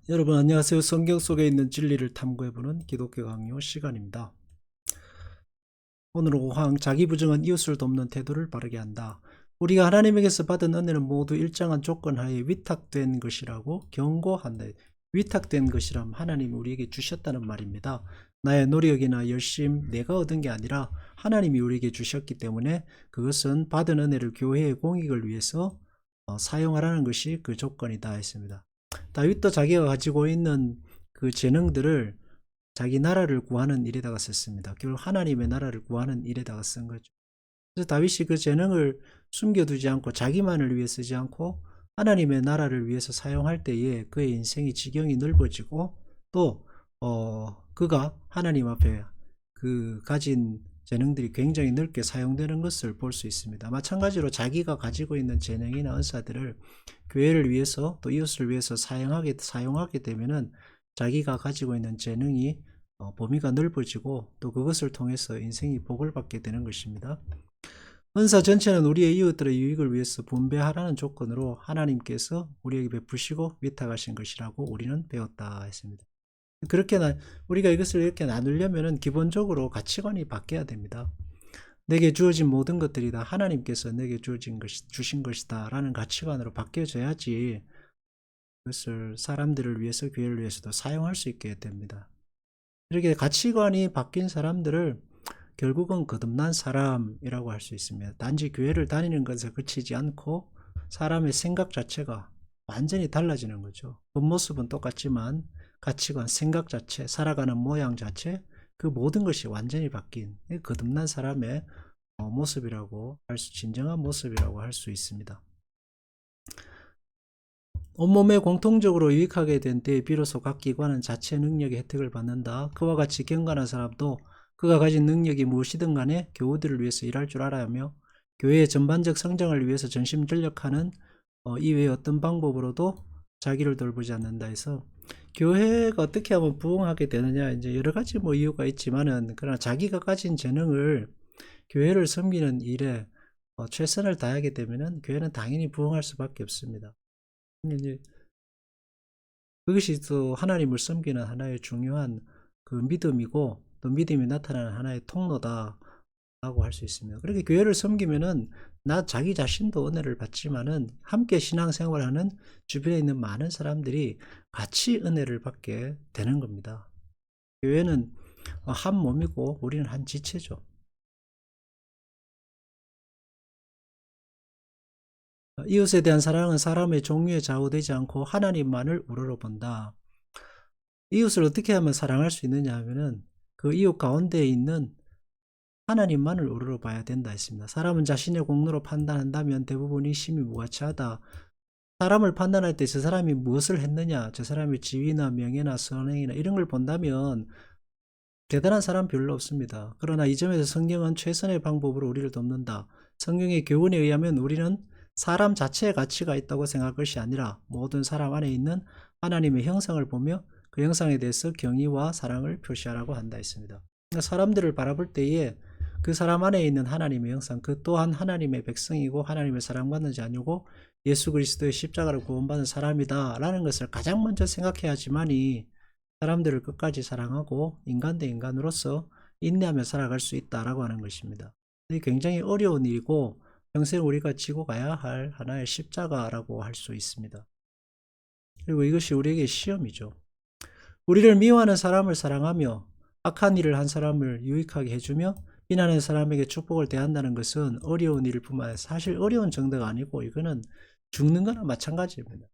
여러분 안녕하세요. 성경 속에 있는 진리를 탐구해보는 기독교 강요 시간입니다. 오늘 5항 자기 부정한 이웃을 돕는 태도를 바르게 한다. 우리가 하나님에게서 받은 은혜는 모두 일정한 조건 하에 위탁된 것이라고 경고한다. 위탁된 것이란 하나님이 우리에게 주셨다는 말입니다. 나의 노력이나 열심, 내가 얻은 게 아니라 하나님이 우리에게 주셨기 때문에 그것은 받은 은혜를 교회의 공익을 위해서 사용하라는 것이 그 조건이다 했습니다. 다윗도 자기가 가지고 있는 그 재능들을 자기 나라를 구하는 일에다가 썼습니다. 결국 하나님의 나라를 구하는 일에다가 쓴 거죠. 그래서 다윗이 그 재능을 숨겨두지 않고 자기만을 위해 쓰지 않고 하나님의 나라를 위해서 사용할 때에 그의 인생이 지경이 넓어지고 또 그가 하나님 앞에 그 가진 재능들이 굉장히 넓게 사용되는 것을 볼 수 있습니다. 마찬가지로 자기가 가지고 있는 재능이나 은사들을 교회를 위해서 또 이웃을 위해서 사용하게 되면은 자기가 가지고 있는 재능이 범위가 넓어지고 또 그것을 통해서 인생이 복을 받게 되는 것입니다. 은사 전체는 우리의 이웃들의 유익을 위해서 분배하라는 조건으로 하나님께서 우리에게 베푸시고 위탁하신 것이라고 우리는 배웠다 했습니다. 그렇게 우리가 이것을 이렇게 나누려면은 기본적으로 가치관이 바뀌어야 됩니다. 내게 주어진 모든 것들이 다 하나님께서 내게 주신 것이다 라는 가치관으로 바뀌어져야지 그것을 사람들을 위해서 교회를 위해서도 사용할 수 있게 됩니다. 이렇게 가치관이 바뀐 사람들을 결국은 거듭난 사람이라고 할 수 있습니다. 단지 교회를 다니는 것에 그치지 않고 사람의 생각 자체가 완전히 달라지는 거죠. 겉모습은 똑같지만 가치관, 생각 자체, 살아가는 모양 자체, 그 모든 것이 완전히 바뀐 거듭난 사람의 모습이라고 진정한 모습이라고 할 수 있습니다. 온몸에 공통적으로 유익하게 된 때에 비로소 각 기관은 자체 능력의 혜택을 받는다. 그와 같이 경건한 사람도 그가 가진 능력이 무엇이든 간에 교우들을 위해서 일할 줄 알아야 하며 교회의 전반적 성장을 위해서 전심전력하는 이외의 어떤 방법으로도 자기를 돌보지 않는다 해서 교회가 어떻게 하면 부흥하게 되느냐 이제 여러 가지 이유가 있지만은 그러나 자기가 가진 재능을 교회를 섬기는 일에 최선을 다하게 되면은 교회는 당연히 부흥할 수밖에 없습니다. 이제 그것이 또 하나님을 섬기는 하나의 중요한 그 믿음이고 또 믿음이 나타나는 하나의 통로다라고 할 수 있습니다. 그렇게 교회를 섬기면은 자기 자신도 은혜를 받지만은 함께 신앙생활하는 주변에 있는 많은 사람들이 같이 은혜를 받게 되는 겁니다. 교회는 한 몸이고 우리는 한 지체죠. 이웃에 대한 사랑은 사람의 종류에 좌우되지 않고 하나님만을 우러러본다. 이웃을 어떻게 하면 사랑할 수 있느냐 하면은 그 이웃 가운데에 있는 하나님만을 우러러봐야 된다 했습니다. 사람은 자신의 공로로 판단한다면 대부분이 심히 무가치하다. 사람을 판단할 때 저 사람이 무엇을 했느냐, 저 사람의 지위나 명예나 선행이나 이런 걸 본다면 대단한 사람 별로 없습니다. 그러나 이 점에서 성경은 최선의 방법으로 우리를 돕는다. 성경의 교훈에 의하면 우리는 사람 자체의 가치가 있다고 생각할 것이 아니라 모든 사람 안에 있는 하나님의 형상을 보며 그 형상에 대해서 경의와 사랑을 표시하라고 한다 했습니다. 그러니까 사람들을 바라볼 때에 그 사람 안에 있는 하나님의 형상, 그 또한 하나님의 백성이고 하나님의 사랑받는 자녀고 예수 그리스도의 십자가를 구원받은 사람이다 라는 것을 가장 먼저 생각해야지만이 사람들을 끝까지 사랑하고 인간 대 인간으로서 인내하며 살아갈 수 있다라고 하는 것입니다. 이게 굉장히 어려운 일이고 평생 우리가 지고 가야 할 하나의 십자가라고 할 수 있습니다. 그리고 이것이 우리에게 시험이죠. 우리를 미워하는 사람을 사랑하며 악한 일을 한 사람을 유익하게 해주며 비난하는 사람에게 축복을 대한다는 것은 어려운 일일 뿐만 아니라 사실 어려운 정도가 아니고 이거는 죽는 거나 마찬가지입니다.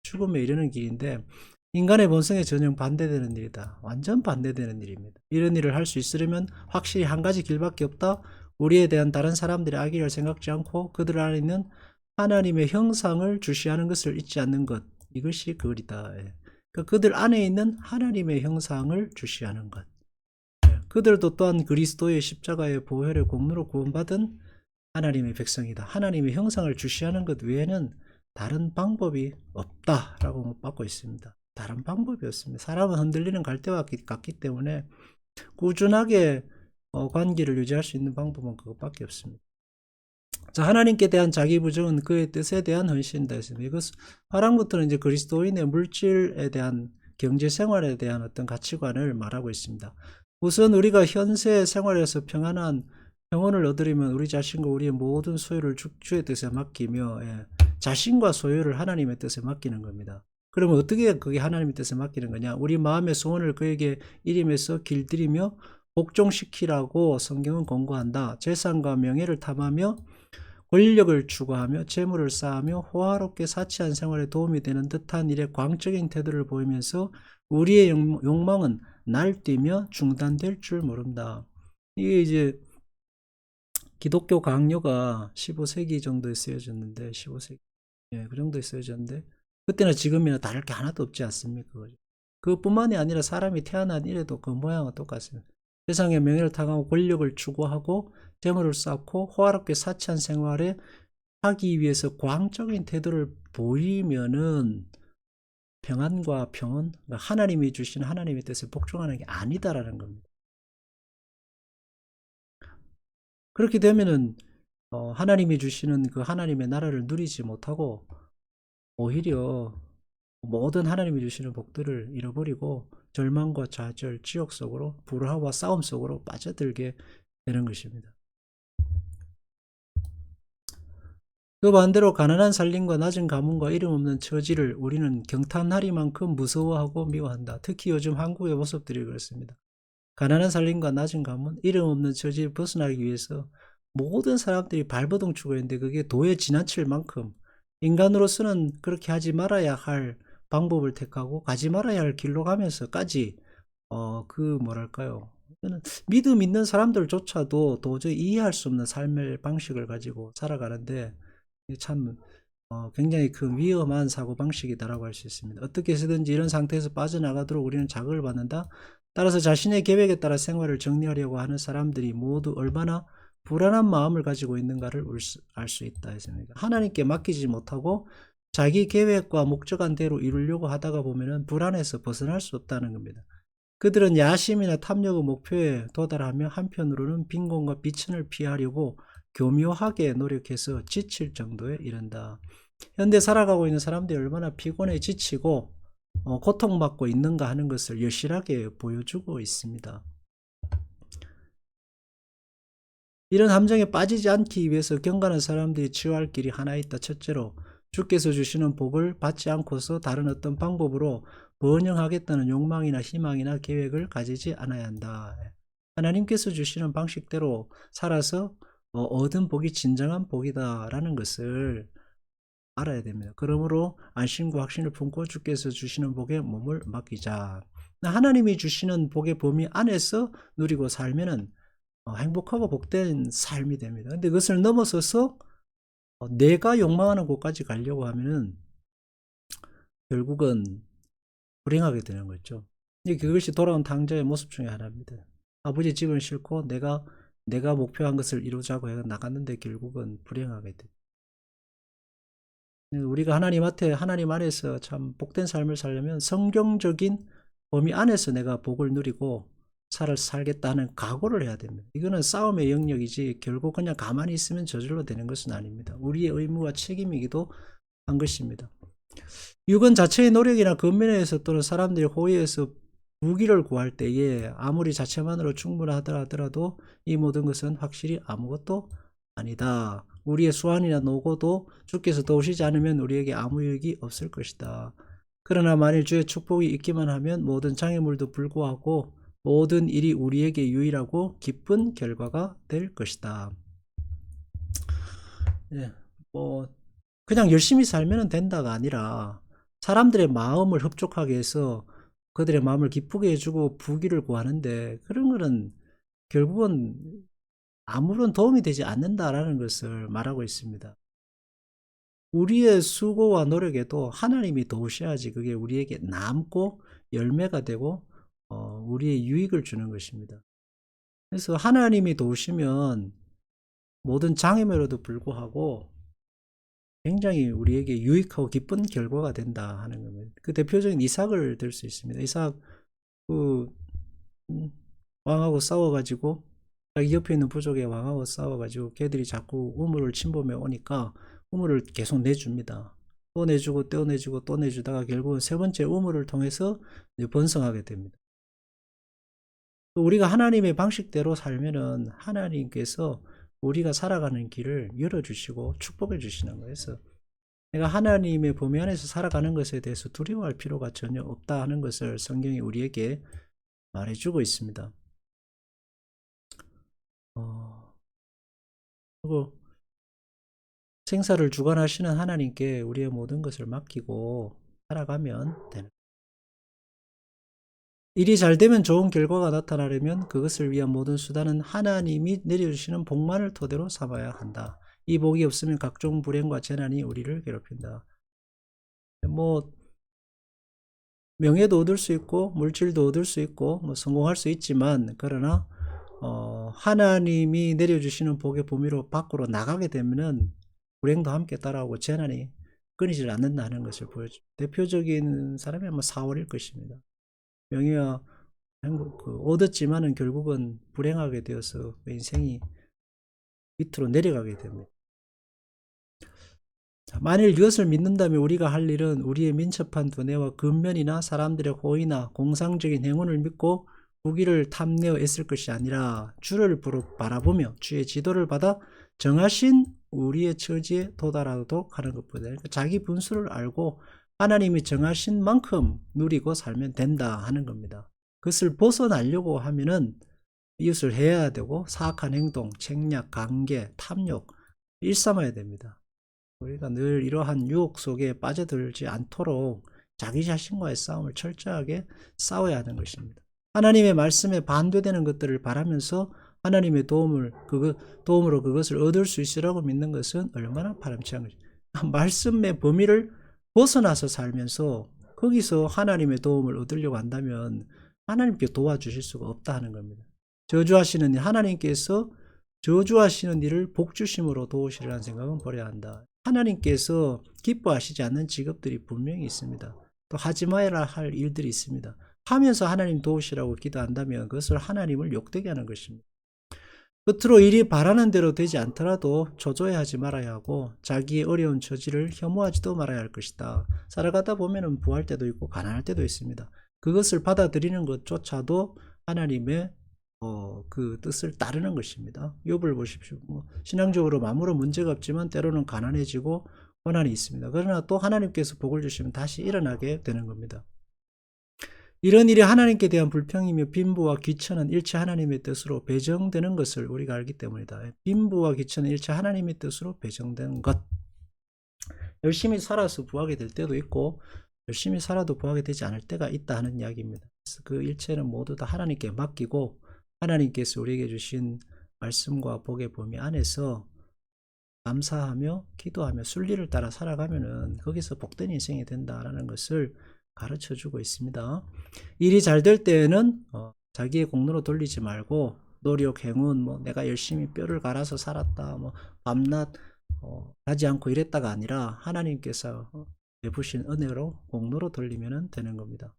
죽음에 이르는 길인데 인간의 본성에 전혀 반대되는 일이다. 완전 반대되는 일입니다. 이런 일을 할 수 있으려면 확실히 한 가지 길밖에 없다. 우리에 대한 다른 사람들의 악의를 생각지 않고 그들 안에 있는 하나님의 형상을 주시하는 것을 잊지 않는 것. 이것이 그일이다. 그러니까 그들 안에 있는 하나님의 형상을 주시하는 것. 그들도 또한 그리스도의 십자가의 보혈의 공로로 구원받은 하나님의 백성이다. 하나님의 형상을 주시하는 것 외에는 다른 방법이 없다라고 못 받고 있습니다. 다른 방법이 없습니다. 사람은 흔들리는 갈대와 같기 때문에 꾸준하게 관계를 유지할 수 있는 방법은 그것밖에 없습니다. 자, 하나님께 대한 자기 부정은 그의 뜻에 대한 헌신이다 했습니다. 이것 화랑부터는 이제 그리스도인의 물질에 대한 경제 생활에 대한 어떤 가치관을 말하고 있습니다. 우선 우리가 현세 생활에서 평안한 평온을 얻으려면 우리 자신과 우리의 모든 소유를 주의 뜻에 맡기며 자신과 소유를 하나님의 뜻에 맡기는 겁니다. 그러면 어떻게 그게 하나님의 뜻에 맡기는 거냐? 우리 마음의 소원을 그에게 일임해서 길들이며 복종시키라고 성경은 권고한다. 재산과 명예를 탐하며 권력을 추구하며 재물을 쌓으며 호화롭게 사치한 생활에 도움이 되는 듯한 일에 광적인 태도를 보이면서 우리의 욕망은 날뛰며 중단될 줄 모른다. 이게 이제 기독교 강요가 15세기 정도에 쓰여졌는데 15세기 그 정도에 쓰여졌는데 그때나 지금이나 다를 게 하나도 없지 않습니까? 그뿐만이 아니라 사람이 태어난 이래도 그 모양은 똑같습니다. 세상의 명예를 탐하고 권력을 추구하고 재물을 쌓고 호화롭게 사치한 생활에 하기 위해서 광적인 태도를 보이면은 평안과 평온, 하나님이 주신 하나님의 뜻에 복종하는 게 아니다라는 겁니다. 그렇게 되면은 하나님이 주시는 그 하나님의 나라를 누리지 못하고 오히려 모든 하나님이 주시는 복들을 잃어버리고 절망과 좌절, 지옥 속으로 불화와 싸움 속으로 빠져들게 되는 것입니다. 그 반대로 가난한 살림과 낮은 가문과 이름 없는 처지를 우리는 경탄하리만큼 무서워하고 미워한다. 특히 요즘 한국의 모습들이 그렇습니다. 가난한 살림과 낮은 가문, 이름 없는 처지를 벗어나기 위해서 모든 사람들이 발버둥 치고 있는데 그게 도에 지나칠 만큼 인간으로서는 그렇게 하지 말아야 할 방법을 택하고 가지 말아야 할 길로 가면서까지 뭐랄까요, 믿음 있는 사람들조차도 도저히 이해할 수 없는 삶의 방식을 가지고 살아가는데 참 굉장히 큰 위험한 사고방식이다라고 할 수 있습니다. 어떻게 해서든지 이런 상태에서 빠져나가도록 우리는 자극을 받는다. 따라서 자신의 계획에 따라 생활을 정리하려고 하는 사람들이 모두 얼마나 불안한 마음을 가지고 있는가를 알 수 있다 했습니다. 하나님께 맡기지 못하고 자기 계획과 목적한 대로 이루려고 하다가 보면은 불안해서 벗어날 수 없다는 겁니다. 그들은 야심이나 탐욕의 목표에 도달하며 한편으로는 빈곤과 비천을 피하려고 교묘하게 노력해서 지칠 정도에 이른다. 현대 살아가고 있는 사람들이 얼마나 피곤해 지치고 고통받고 있는가 하는 것을 여실하게 보여주고 있습니다. 이런 함정에 빠지지 않기 위해서 경건한 사람들이 취할 길이 하나 있다. 첫째로 주께서 주시는 복을 받지 않고서 다른 어떤 방법으로 번영하겠다는 욕망이나 희망이나 계획을 가지지 않아야 한다. 하나님께서 주시는 방식대로 살아서 얻은 복이 진정한 복이다라는 것을 알아야 됩니다. 그러므로 안심과 확신을 품고 주께서 주시는 복에 몸을 맡기자. 하나님이 주시는 복의 범위 안에서 누리고 살면은 행복하고 복된 삶이 됩니다. 근데 그것을 넘어서서 내가 욕망하는 곳까지 가려고 하면은 결국은 불행하게 되는 거죠. 그것이 돌아온 탕자의 모습 중에 하나입니다. 아버지 집을 싣고 내가 목표한 것을 이루자고 해서 나갔는데 결국은 불행하게 돼. 우리가 하나님 안에서 참 복된 삶을 살려면 성경적인 범위 안에서 내가 복을 누리고 살겠다는 각오를 해야 됩니다. 이거는 싸움의 영역이지 결국 그냥 가만히 있으면 저절로 되는 것은 아닙니다. 우리의 의무와 책임이기도 한 것입니다. 육은 자체의 노력이나 근면에서 또는 사람들이 호의해서 무기를 구할 때에 아무리 자체만으로 충분하다 하더라도 이 모든 것은 확실히 아무것도 아니다. 우리의 수완이나 노고도 주께서 도우시지 않으면 우리에게 아무 유익이 없을 것이다. 그러나 만일 주의 축복이 있기만 하면 모든 장애물도 불구하고 모든 일이 우리에게 유일하고 기쁜 결과가 될 것이다. 그냥 열심히 살면 된다가 아니라 사람들의 마음을 흡족하게 해서 그들의 마음을 기쁘게 해주고 부귀를 구하는데 그런 거는 결국은 아무런 도움이 되지 않는다라는 것을 말하고 있습니다. 우리의 수고와 노력에도 하나님이 도우셔야지 그게 우리에게 남고 열매가 되고 우리의 유익을 주는 것입니다. 그래서 하나님이 도우시면 모든 장애물에도 불구하고 굉장히 우리에게 유익하고 기쁜 결과가 된다 하는 겁니다. 그 대표적인 이삭을 들 수 있습니다. 이삭 왕하고 싸워가지고 자기 옆에 있는 부족의 왕하고 싸워가지고 걔들이 자꾸 우물을 침범해 오니까 우물을 계속 내줍니다. 또 내주고 또 내주고 또 내주다가 결국은 세 번째 우물을 통해서 이제 번성하게 됩니다. 우리가 하나님의 방식대로 살면은 하나님께서 우리가 살아가는 길을 열어주시고 축복해 주시는 거예요. 그래서 내가 하나님의 범위 안에서 살아가는 것에 대해서 두려워할 필요가 전혀 없다 하는 것을 성경이 우리에게 말해주고 있습니다. 그리고 생사를 주관하시는 하나님께 우리의 모든 것을 맡기고 살아가면 되는. 일이 잘 되면 좋은 결과가 나타나려면 그것을 위한 모든 수단은 하나님이 내려주시는 복만을 토대로 삼아야 한다. 이 복이 없으면 각종 불행과 재난이 우리를 괴롭힌다. 뭐 명예도 얻을 수 있고 물질도 얻을 수 있고 뭐 성공할 수 있지만 그러나 하나님이 내려주시는 복의 범위로 밖으로 나가게 되면은 불행도 함께 따라오고 재난이 끊이질 않는다는 것을 보여줍니다. 대표적인 사람이 아마 사울일 것입니다. 명예와 행복 얻었지만은 결국은 불행하게 되어서 인생이 밑으로 내려가게 됩니다. 만일 이것을 믿는다면 우리가 할 일은 우리의 민첩한 두뇌와 근면이나 사람들의 호의나 공상적인 행운을 믿고 부귀를 탐내어 애쓸 것이 아니라 주를 바라보며 주의 지도를 받아 정하신 우리의 처지에 도달하도록 하는 것보다 그러니까 자기 분수를 알고 하나님이 정하신 만큼 누리고 살면 된다 하는 겁니다. 그것을 벗어나려고 하면은 이웃을 해야 되고 사악한 행동, 책략, 강계, 탐욕 일삼아야 됩니다. 우리가 늘 이러한 유혹 속에 빠져들지 않도록 자기 자신과의 싸움을 철저하게 싸워야 하는 것입니다. 하나님의 말씀에 반대되는 것들을 바라면서 하나님의 도움으로 그것을 얻을 수 있으라고 믿는 것은 얼마나 바람직한 것입니까? 말씀의 범위를 벗어나서 살면서 거기서 하나님의 도움을 얻으려고 한다면 하나님께 도와주실 수가 없다 하는 겁니다. 저주하시는 일, 하나님께서 저주하시는 일을 복주심으로 도우시리라는 생각은 버려야 한다. 하나님께서 기뻐하시지 않는 직업들이 분명히 있습니다. 또 하지 말아야 할 일들이 있습니다. 하면서 하나님 도우시라고 기도한다면 그것을 하나님을 욕되게 하는 것입니다. 끝으로 일이 바라는 대로 되지 않더라도 초조해하지 말아야 하고 자기의 어려운 처지를 혐오하지도 말아야 할 것이다. 살아가다 보면 부할 때도 있고 가난할 때도 있습니다. 그것을 받아들이는 것조차도 하나님의 그 뜻을 따르는 것입니다. 욥을 보십시오. 신앙적으로 아무런 문제가 없지만 때로는 가난해지고 고난이 있습니다. 그러나 또 하나님께서 복을 주시면 다시 일어나게 되는 겁니다. 이런 일이 하나님께 대한 불평이며 빈부와 귀천은 일체 하나님의 뜻으로 배정되는 것을 우리가 알기 때문이다. 빈부와 귀천은 일체 하나님의 뜻으로 배정된 것. 열심히 살아서 부하게 될 때도 있고 열심히 살아도 부하게 되지 않을 때가 있다 하는 이야기입니다. 그래서 그 일체는 모두 다 하나님께 맡기고 하나님께서 우리에게 주신 말씀과 복의 범위 안에서 감사하며 기도하며 순리를 따라 살아가면은 거기서 복된 인생이 된다라는 것을 가르쳐 주고 있습니다. 일이 잘 될 때에는 자기의 공로로 돌리지 말고 노력, 행운, 내가 열심히 뼈를 갈아서 살았다, 밤낮 가지 않고 이랬다가 아니라 하나님께서 베푸신 은혜로 공로로 돌리면 되는 겁니다.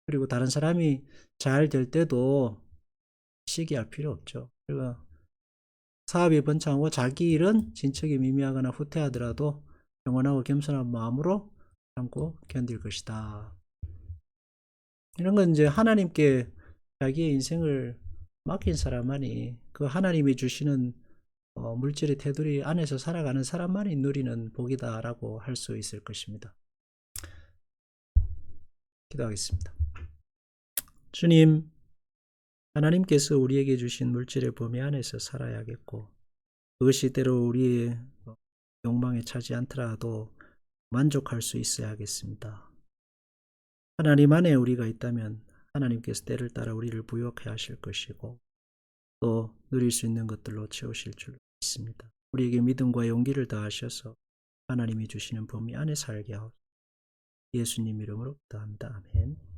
그리고 다른 사람이 잘 될 때도 시기할 필요 없죠. 그리고 사업이 번창하고 자기 일은 진척이 미미하거나 후퇴하더라도 영원하고 겸손한 마음으로 참고 견딜 것이다. 이런 건 이제 하나님께 자기의 인생을 맡긴 사람만이 그 하나님이 주시는 물질의 테두리 안에서 살아가는 사람만이 누리는 복이다라고 할 수 있을 것입니다. 기도하겠습니다. 주님, 하나님께서 우리에게 주신 물질의 범위 안에서 살아야겠고 그것이 때로 우리의 욕망에 차지 않더라도 만족할 수 있어야 하겠습니다. 하나님 안에 우리가 있다면 하나님께서 때를 따라 우리를 부욕해 하실 것이고 또 누릴 수 있는 것들로 채우실 줄 믿습니다. 우리에게 믿음과 용기를 더하셔서 하나님이 주시는 범위 안에 살게 하옵소서. 예수님 이름으로 기도합니다. 아멘.